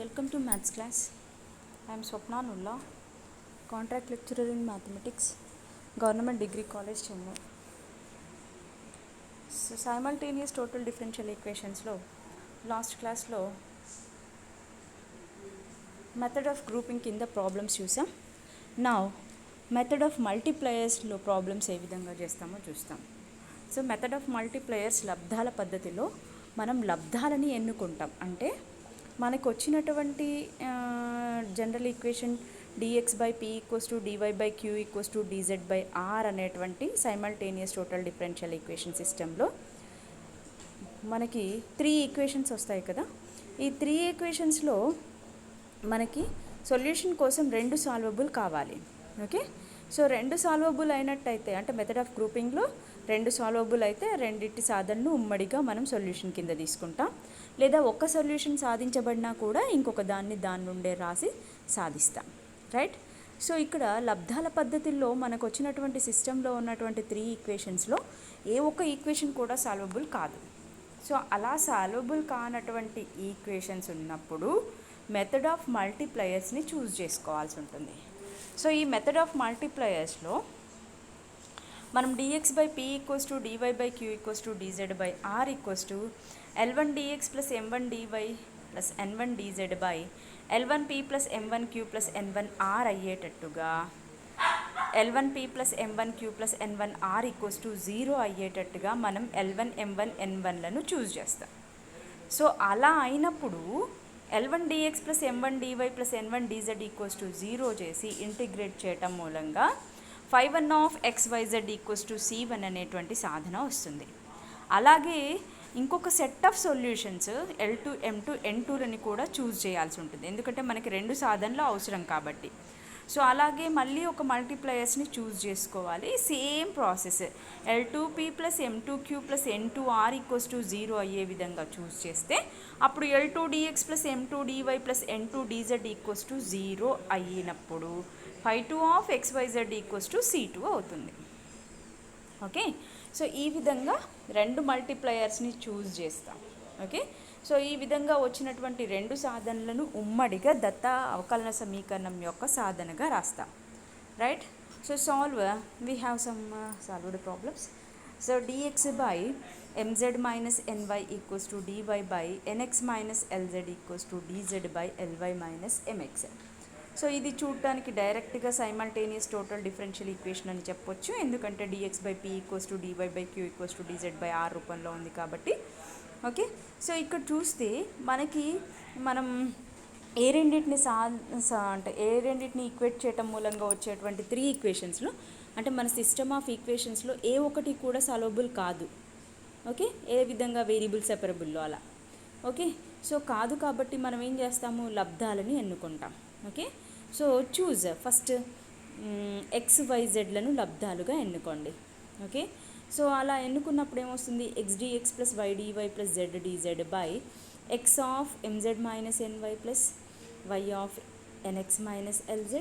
Welcome to Maths class. I am Swapna Nulla, contract lecturer in Mathematics, Government Degree College, Chennai. So, simultaneous total differential equations lo last class lo method of grouping కింద problems చూసాం. Now method of multipliers లో problems ఏ విధంగా చేస్తామో చూస్తాం. So method of మల్టీప్లయర్స్ లబ్ధాల పద్ధతిలో మనం లబ్ధాలని ఎన్నుకుంటాం. అంటే మనకు వచ్చినటువంటి general equation dx by p equals to dy by q equals to dz by r అనేటువంటి సైమల్టేనియస్ టోటల్ డిఫరెన్షియల్ ఈక్వేషన్ సిస్టంలో మనకి 3 ఈక్వేషన్స్ వస్తాయి కదా. ఈ 3 ఈక్వేషన్స్లో మనకి సొల్యూషన్ కోసం 2 సాల్వబుల్ కావాలి. ఓకే, సో 2 సాల్వబుల్ అయినట్టయితే అంటే మెథడ్ ఆఫ్ గ్రూపింగ్లో 2 సాల్వబుల్ అయితే రెండింటి సాధనను ఉమ్మడిగా మనం సొల్యూషన్ కింద తీసుకుంటాం. లేదా ఒక్క సొల్యూషన్ సాధించబడినా కూడా ఇంకొక దాన్ని దాని నుండే రాసి సాధిస్తాం. రైట్. సో ఇక్కడ లబ్ధాల పద్ధతిలో మనకు వచ్చినటువంటి సిస్టంలో ఉన్నటువంటి 3 ఈక్వేషన్స్లో ఏ ఒక్క ఈక్వేషన్ కూడా సాల్వబుల్ కాదు. సో అలా సాల్వబుల్ కానటువంటి ఈక్వేషన్స్ ఉన్నప్పుడు మెథడ్ ఆఫ్ మల్టీప్లయర్స్ని చూస్ చేసుకోవాల్సి ఉంటుంది. సో ఈ మెథడ్ ఆఫ్ మల్టీప్లయర్స్లో మనం dx by p equals to dy by q equals to dz by r equals to l1 dx plus m1 dy plus n1 dz by l1p plus m1q plus n1r అయ్యేటట్టుగా l1p plus m1q plus n1r equals to 0 అయ్యేటట్టుగా మనం l1 m1 n1లను చూస్ చేస్తాం. So అలా అయినప్పుడు l1 dx plus m1 dy plus n1 dz equals to 0 చేసి integrate చేయటం మూలంగా 5 of xyz equals to c1 అనేటువంటి సాధన వస్తుంది. అలాగే ఇంకొక set of solutions l2 m2 n2లని కూడా చూస్ చేయాల్సి ఉంటుంది, ఎందుకంటే మనకి 2 సాధనలు అవసరం కాబట్టి. సో అలాగే మళ్ళీ ఒక మల్టీప్లయర్స్ని చూస్ చేసుకోవాలి. Same process l2p plus m2q plus n2r equals to 0 అయ్యే విధంగా చూస్ చేస్తే అప్పుడు l2 dx plus m2 dy plus n2 dz equals to 0 అయినప్పుడు 5 of xyz equals to c2 అవుతుంది. ఓకే, సో ఈ విధంగా 2 మల్టీప్లయర్స్ని చూస్ చేస్తాం. ఓకే, సో ఈ విధంగా వచ్చినటువంటి 2 సాధనలను ఉమ్మడిగా దత్త అవకలన సమీకరణం యొక్క సాధనగా రాస్తాం. Right. So solve we have some solved problems. So dx by mz minus ny equals to dy by nx minus lz equals to dz by ly minus mx. So ఇది చూడటానికి డైరెక్ట్గా సైమల్టేనియస్ టోటల్ డిఫరెన్షియల్ ఈక్వేషన్ అని చెప్పొచ్చు, ఎందుకంటే dx by p equals to dy by q equals to dz by r రూపంలో ఉంది కాబట్టి. Okay, so ఇక్కడ చూస్తే మనకి మనం ఏ రెండింటిని ఈక్వేట్ చేయటం మూలంగా వచ్చేటువంటి 3 ఈక్వేషన్స్లో అంటే మన సిస్టమ్ ఆఫ్ ఈక్వేషన్స్లో ఏ ఒకటి కూడా సాల్వబుల్ కాదు. ఓకే, ఏ విధంగా వేరియబుల్ సెపరబుల్లో అలా. ఓకే, సో కాదు కాబట్టి మనం ఏం చేస్తాము, లబ్ధాలని ఎన్నుకుంటాం. ఓకే, సో చూజ్ ఫస్ట్ xyzలను లబ్ధాలుగా ఎన్నుకోండి. ఓకే, సో అలా ఎన్నుకున్నప్పుడు ఏమొస్తుంది, x dx plus y dy plus z dz by x of mz minus ny plus y of nx minus lz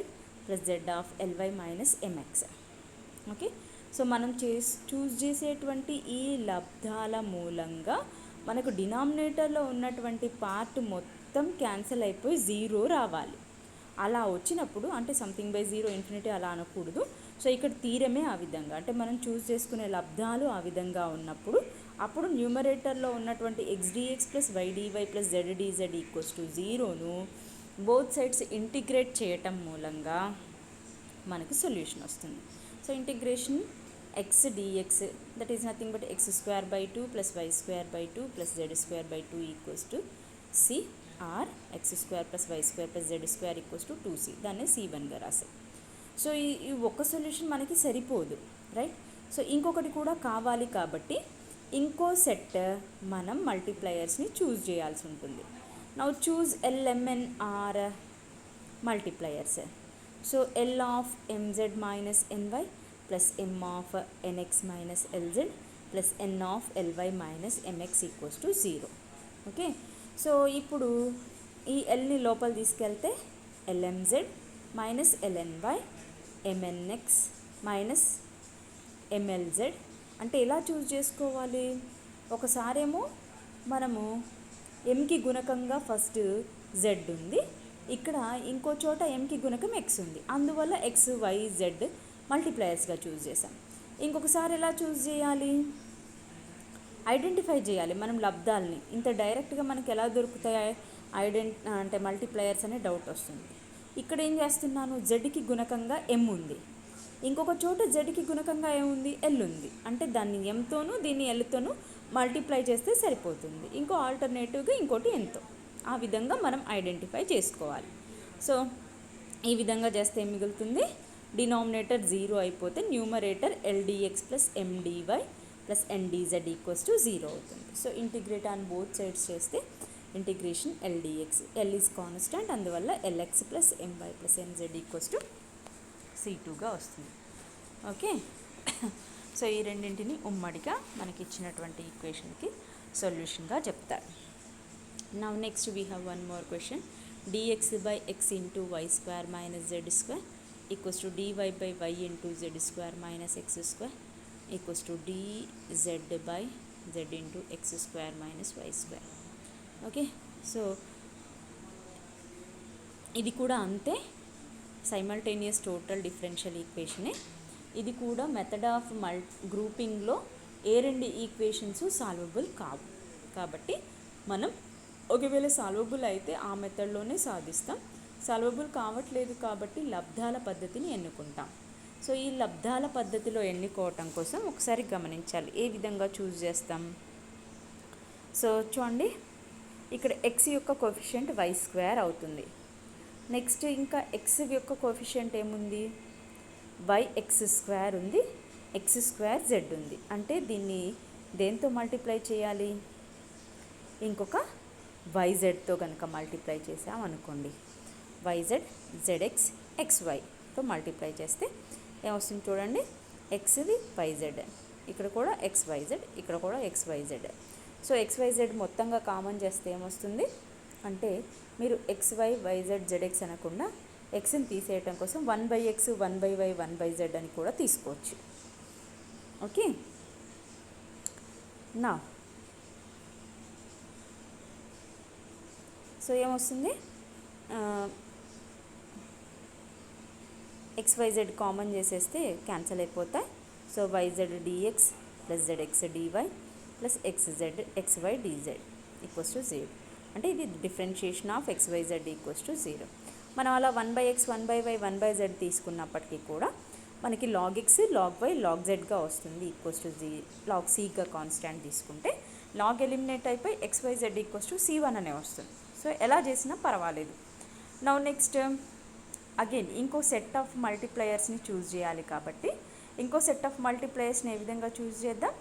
plus z of ly minus mx. Okay, so మనం చూస్ చేసేటువంటి ఈ లబ్ధాల మూలంగా మనకు డినామినేటర్లో ఉన్నటువంటి part మొత్తం cancel అయిపోయి 0 రావాలి. అలా వచ్చినప్పుడు అంటే సంథింగ్ బై 0 ఇన్ఫినిటీ అలా అనకూడదు. సో ఇక్కడ తీరమే ఆ విధంగా అంటే మనం చూస్ చేసుకునే లబ్ధాలు ఆ విధంగా ఉన్నప్పుడు అప్పుడు న్యూమరేటర్లో ఉన్నటువంటి x dx plus y dy plus z dz equals to 0ను బోత్ సైడ్స్ ఇంటిగ్రేట్ చేయటం మూలంగా మనకు సొల్యూషన్ వస్తుంది. So integration x dx that is nothing but x square by 2 plus y square by 2 plus z square by 2 equals to c or x square plus y square plus z square equals to 2c. దాన్ని c1గా రాసాయి. So ఈ ఒక్క solution మనకి సరిపోదు. Right. So ఇంకొకటి కూడా కావాలి కాబట్టి ఇంకో సెట్ మనం మల్టీప్లయర్స్ని చూస్ చేయాల్సి ఉంటుంది. Now choose LMNR multipliers. So L of mz minus ny plus m of nx minus lz plus n of ly minus mx equals to 0. Okay, so ఇప్పుడు ఈ ఎల్ని లోపల తీసుకెళ్తే LMZ minus LNY MNX minus MLZ అంటే ఎలా చూస్ చేసుకోవాలి, ఒకసారేమో మనము ఎంకి గుణకంగా ఫస్ట్ జెడ్ ఉంది, ఇక్కడ ఇంకో చోట ఎంకి గుణకం ఎక్స్ ఉంది, అందువల్ల ఎక్స్ వై జెడ్ మల్టిప్లయర్స్గా చూస్ చేసాం. ఇంకొకసారి ఎలా చూస్ చేయాలి, ఐడెంటిఫై చేయాలి మనం లబ్ధాలని. ఇంత డైరెక్ట్గా మనకి ఎలా దొరుకుతాయి అంటే మల్టిప్లయర్స్ అనే డౌట్ వస్తుంది. ఇక్కడ ఏం చేస్తున్నాను, జెడ్కి గుణకంగా ఎం ఉంది, ఇంకొక చోట జెడ్కి గుణకంగా ఏముంది, ఎల్ ఉంది, అంటే దాన్ని ఎంతోనూ దీన్ని ఎల్తోనూ మల్టిప్లై చేస్తే సరిపోతుంది. ఇంకో ఆల్టర్నేటివ్గా ఇంకోటి ఎంతో, ఆ విధంగా మనం ఐడెంటిఫై చేసుకోవాలి. సో ఈ విధంగా చేస్తే ఏం మిగులుతుంది, డినామినేటర్ 0 అయిపోతే numerator l dx plus m dy plus n dz equals to 0 అవుతుంది. So integrate on both sides చేస్తే integration l dx, l is constant, అందువల్ల l x plus m y plus m z equals to C2గా వస్తుంది. ఓకే, సో ఈ రెండింటిని ఉమ్మడిగా మనకి ఇచ్చినటువంటి ఈక్వేషన్కి సొల్యూషన్గా చెప్తారు. Now next we have one more question, dx by x into y square minus z square equals to dy by y into z square minus x square equals to dz by z into x square minus y square. Okay, so ఇది కూడా అంతే, simultaneous total differential ఈక్వేషనే. ఇది కూడా method of గ్రూపింగ్లో ఏ రెండు equations solvable కావు, కాబట్టి మనం ఒకవేళ సాల్వబుల్ అయితే ఆ మెథడ్లోనే సాధిస్తాం, సాల్వబుల్ కావట్లేదు కాబట్టి లబ్ధాల పద్ధతిని ఎన్నుకుంటాం. సో ఈ లబ్ధాల పద్ధతిలో ఎన్నుకోవటం కోసం ఒకసారి గమనించాలి, ఏ విధంగా చూస్ చేస్తాం. సో చూడండి, ఇక్కడ ఎక్స్ యొక్క కోఎఫిషియంట్ వై స్క్వేర్ అవుతుంది. నెక్స్ట్ ఇంకా ఎక్స్ యొక్క కోఎఫిషియంట్ ఏముంది, వై ఎక్స్ స్క్వేర్ ఉంది, ఎక్స్ స్క్వేర్ జెడ్ ఉంది. అంటే దీన్ని దేంతో మల్టిప్లై చేయాలి, ఇంకొక వైజెడ్తో కనుక మల్టిప్లై చేసామనుకోండి, వైజెడ్ జెడ్ఎక్స్ ఎక్స్వైతో మల్టిప్లై చేస్తే ఏమొస్తుంది చూడండి, ఎక్స్ది వైజెడ్, ఇక్కడ కూడా ఎక్స్వైజెడ్, ఇక్కడ కూడా ఎక్స్వైజెడ్. సో ఎక్స్వైజెడ్ మొత్తంగా కామన్ చేస్తే ఏమొస్తుంది అంటే, మీరు ఎక్స్వై వైజెడ్ జెడ్ఎక్స్ అనకుండా ఎక్స్ని తీసేయటం కోసం 1/x 1/y 1/z అని కూడా తీసుకోవచ్చు. ఓకే, నా సో ఏమొస్తుంది, XYZ కామన్ చేసేస్తే క్యాన్సిల్ అయిపోతాయి. So YZ dx plus ZX dy plus XZ XY dz equals to 0. అంటే ఇది differentiation of XYZ equals to 0. మనం అలా 1/x 1/y 1/z తీసుకున్నప్పటికీ కూడా మనకి log x log y log zగా వస్తుంది, ఈక్వల్స్ టు log cగా కాన్స్టాంట్ తీసుకుంటే log ఎలిమినేట్ అయిపోయి XYZ equals to C1 అనే వస్తుంది. సో ఎలా చేసినా పర్వాలేదు. నౌ నెక్స్ట్ అగైన్ ఇంకో సెట్ ఆఫ్ మల్టిప్లయర్స్ని చూస్ చేయాలి, కాబట్టి ఇంకో సెట్ ఆఫ్ మల్టిప్లయర్స్ని ఏ విధంగా చూస్ చేద్దాం,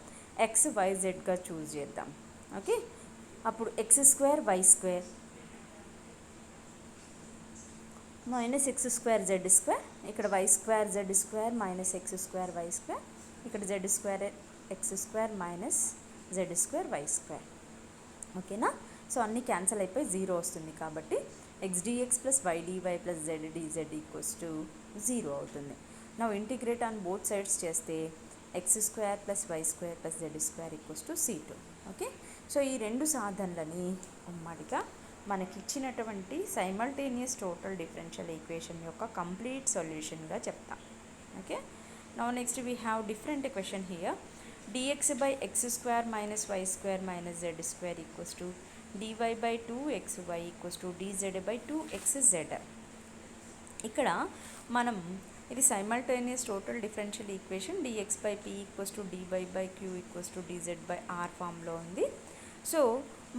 XYZగా చూస్ చేద్దాం. ఓకే, అప్పుడు x square y square minus x square z square, ఇక్కడ y square z square minus x square y square, ఇక్కడ z square x square minus z square y square. ఓకేనా, so అన్నీ క్యాన్సిల్ అయిపోయి 0 వస్తుంది, కాబట్టి x dx plus y dy plus z dz equals to 0 అవుతుంది. నా integrate on both sides చేస్తే x square plus y square plus z square equals to C2. Okay, so ఈ రెండు సాధనలని ఉమ్మడిగా మనకి ఇచ్చినటువంటి సైమల్టేనియస్ టోటల్ డిఫరెన్షియల్ ఈక్వేషన్ యొక్క complete సొల్యూషన్గా చెప్తాం. Okay, now next we have different question here, dx by x square minus y square minus z square equals to dy by 2xy equals to dz by 2xz. ఇక్కడ మనం ఇది simultaneous total differential equation dx by p equals to dy by q equals to dz by r ఫామ్లో ఉంది. So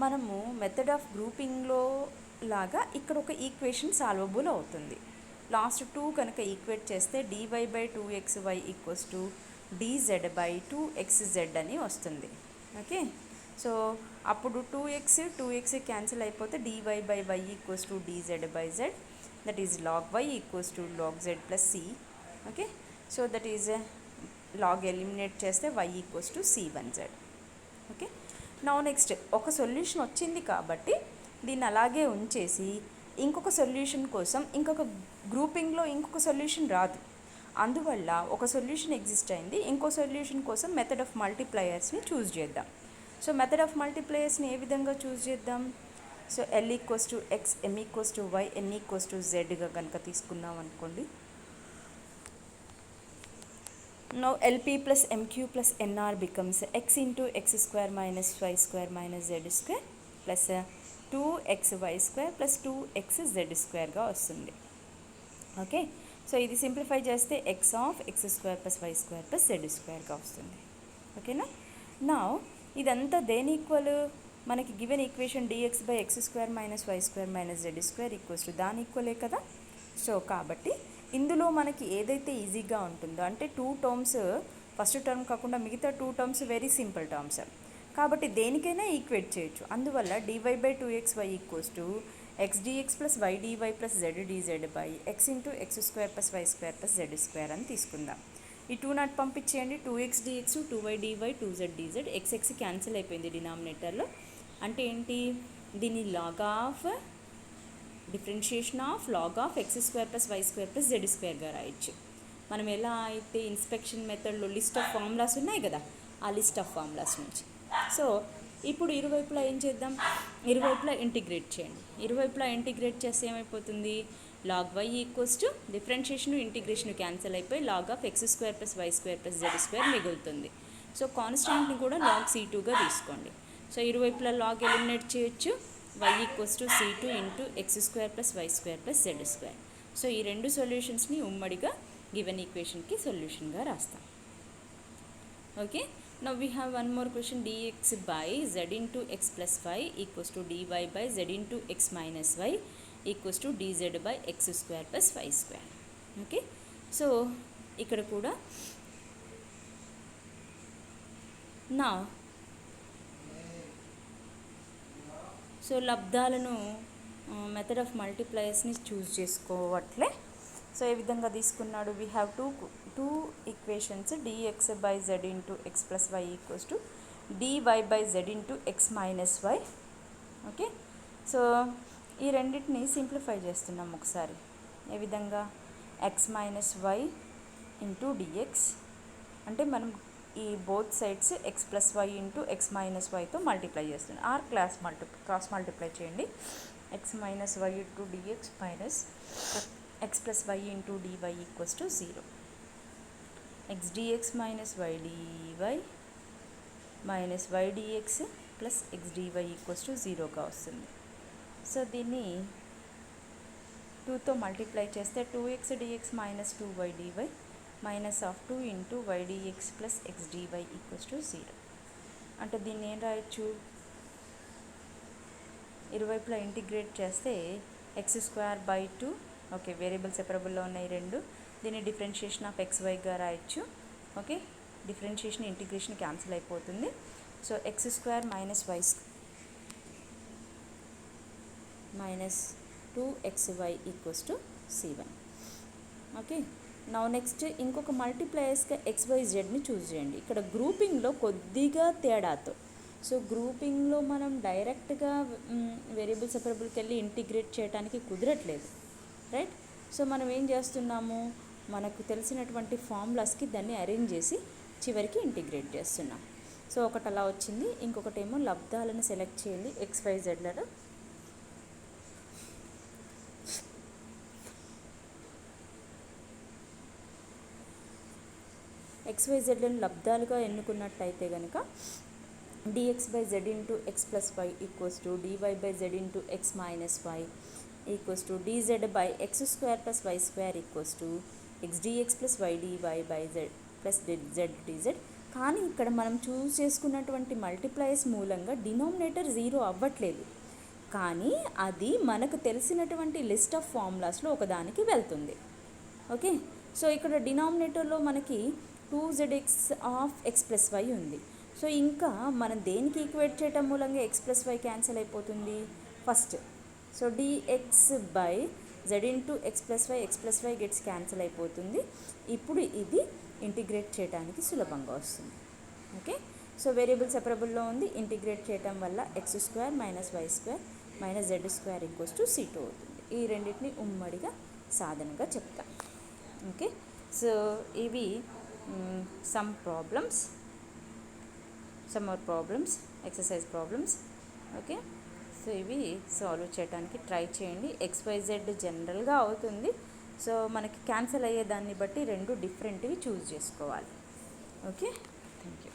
మనము method of గ్రూపింగ్లో లాగా ఇక్కడ ఒక equation solvable అవుతుంది. లాస్ట్ 2 కనుక ఈక్వేట్ చేస్తే dy by 2xy equals to dz by 2xz అని వస్తుంది. ఓకే, సో అప్పుడు 2x క్యాన్సిల్ అయిపోతే dy by y equals to dz by z, that is log y equals to log z plus c. Okay, so that is log eliminate చేస్తే y equals to c1z. Okay, now next ఒక solution వచ్చింది కాబట్టి దీన్ని అలాగే ఉంచేసి ఇంకొక solution కోసం ఇంకొక గ్రూపింగ్లో ఇంకొక సొల్యూషన్ రాదు, అందువల్ల ఒక సొల్యూషన్ ఎగ్జిస్ట్ అయింది, ఇంకో సొల్యూషన్ కోసం మెథడ్ ఆఫ్ మల్టిప్లయర్స్ని చూస్ చేద్దాం. సో మెథడ్ ఆఫ్ మల్టిప్లయర్స్ని ఏ విధంగా చూస్ చేద్దాం, so l equals to x, m equals to y, n equals to జెడ్గా కనుక తీసుకున్నాం అనుకోండి. Now LP plus MQ plus NR becomes x into x square minus y square minus z square plus 2xy square plus 2xz square గా వస్తుంది. Okay, so ఇది simplify చేస్తే x of x square plus y square plus z స్క్వేర్గా వస్తుంది. ఓకేనా. నా ఇదంతా దేని ఈక్వల్, మనకి given equation dx by x square minus y square minus z square equals to దాని ఈక్వలే కదా. సో కాబట్టి ఇందులో మనకి ఏదైతే ఈజీగా ఉంటుందో, అంటే 2 టర్మ్స్ ఫస్ట్ టర్మ్ కాకుండా మిగతా 2 టర్మ్స్ వెరీ సింపుల్ టర్మ్స్ కాబట్టి దేనికైనా ఈక్వేట్ చేయొచ్చు. అందువల్ల dy by 2xy equals to x dx plus y dy plus z dz by x into x square plus y square plus z square అని తీసుకుందాం. ఈ 2 not పంపించేయండి. 2x dx 2y dy 2z dz, x cancel అయిపోయింది డినామినేటర్లో. అంటే ఏంటి, దీన్ని log of differentiation of log of x square plus y square plus z స్క్వేర్గా రాయొచ్చు. మనం ఎలా అయితే ఇన్స్పెక్షన్ మెథడ్లో లిస్ట్ ఆఫ్ ఫార్ములాస్ ఉన్నాయి కదా, ఆ లిస్ట్ ఆఫ్ ఫార్ములాస్ నుంచి. సో ఇప్పుడు ఇరువైపులా ఏం చేద్దాం, ఇరువైపులా ఇంటిగ్రేట్ చేయండి. ఇరువైపులా ఇంటిగ్రేట్ చేస్తే ఏమైపోతుంది, log y equals to differentiation integration cancel అయిపోయి log of x square plus y square plus z square మిగులుతుంది. సో కాన్స్టాంట్ని కూడా లాగ్ C2గా తీసుకోండి. సో ఇరువైపులా లాగ్ ఎలిమినేట్ చేయొచ్చు. y equals to C2 into x square plus y square plus z square. So ఈ రెండు సొల్యూషన్స్ని ఉమ్మడిగా గివెన్ ఈక్వేషన్కి సొల్యూషన్గా రాస్తాం. Okay, now we have one more question. dx by z into x plus y equals to dy by z into x minus y equals to dz by x square plus y square. Okay, so ఇక్కడ కూడా నా so లబ్ధాలను method of మల్టిప్లయర్స్ని choose చేసుకోవట్లే. So ఏ విధంగా తీసుకున్నాడు, we have two equations dx by z into x plus y equals to dy by z into x minus y. Okay, so ఈ రెండింటిని సింప్లిఫై చేస్తున్నాం ఒకసారి. ఏ విధంగా, x minus y into dx అంటే మనం ఈ both sides x plus y into x minus వైతో మల్టిప్లై చేస్తున్నాం. ఆర్ క్రాస్ మల్టిప్లై చేయండి. X minus y into dx minus x plus y into dy equals to 0. X dx minus y dy minus y dx plus x dy equals to 0గా వస్తుంది. So దీన్ని 2తో multiply చేస్తే 2x dx minus 2y dy minus of 2 into y dx plus x dy equals to 0. అంటే దీన్ని ఏం రాయొచ్చు, ఇరువైపులా ఇంటిగ్రేట్ చేస్తే x square by 2. Okay, variable సెపరబుల్లో ఉన్నాయి రెండు. దీన్ని డిఫరెన్షియేషన్ ఆఫ్ ఎక్స్ వైగా రాయొచ్చు. ఓకే, డిఫరెన్షియేషన్ ఇంటిగ్రేషన్ క్యాన్సిల్ అయిపోతుంది. So x square minus y minus 2xy equals to c1. Okay, now next ఇంకొక మల్టిప్లయర్స్గా XYZని చూస్ చేయండి. ఇక్కడ గ్రూపింగ్లో కొద్దిగా తేడాతో, సో గ్రూపింగ్లో మనం డైరెక్ట్గా వేరియబుల్ సెపరబుల్కి వెళ్ళి ఇంటిగ్రేట్ చేయడానికి కుదరట్లేదు, రైట్. సో మనం ఏం చేస్తున్నాము, మనకు తెలిసినటువంటి ఫార్ములాస్కి దాన్ని అరేంజ్ చేసి చివరికి ఇంటిగ్రేట్ చేస్తున్నాం. సో ఒకటి అలా వచ్చింది. ఇంకొకటేమో లబ్ధాలను సెలెక్ట్ చేయండి XYZలలో. XYZలను లబ్ధాలుగా ఎన్నుకున్నట్టయితే కనుక dx by z into x plus y equals to dy by z into x minus y equals to dz by x square plus y square equals to x dx plus y dy by z plus z dz. కానీ ఇక్కడ మనం చూస్ చేసుకున్నటువంటి multiplies మూలంగా denominator 0 అవ్వట్లేదు, కానీ అది మనకు తెలిసినటువంటి లిస్ట్ ఆఫ్ ఫార్ములాస్లో ఒకదానికి వెళ్తుంది. ఓకే, సో ఇక్కడ డినామినేటర్లో మనకి 2zx of x plus y ఉంది. సో ఇంకా మనం దేనికి ఈక్వేట్ చేయటం మూలంగా ఎక్స్ ప్లస్ వై క్యాన్సిల్ అయిపోతుంది first. So dx by z into x plus y gets cancel అయిపోతుంది. ఇప్పుడు ఇది ఇంటిగ్రేట్ చేయడానికి సులభంగా వస్తుంది. ఓకే, సో వేరియబుల్ సెపరబుల్లో ఉంది, ఇంటిగ్రేట్ చేయటం వల్ల x square minus y square minus z square equals to C2 అవుతుంది. ఈ రెండింటిని ఉమ్మడిగా సాధనగా చెప్తాం. ఓకే, సో ఇవి some more problems, exercise problems. Okay, so ఇవి సాల్వ్ చేయడానికి ట్రై చేయండి. XYZ జనరల్గా అవుతుంది. సో మనకి క్యాన్సిల్ అయ్యే దాన్ని బట్టి రెండు డిఫరెంట్వి చూస్ చేసుకోవాలి. Okay, thank you.